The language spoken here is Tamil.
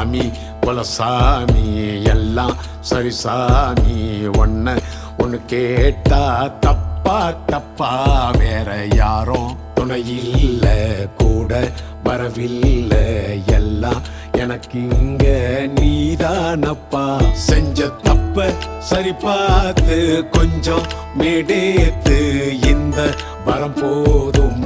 சாமி குலசாமி எல்லாம் சரி சாமி. ஒன்னு கேட்டா தப்பா தப்பா வேற யாரும் துணையில்ல கூட வரவில்லை. எல்லாம் எனக்கு இங்க நீதானப்பா. செஞ்ச தப்ப சரி பார்த்து கொஞ்சம் மேடேத்து இந்த வரம் போதும்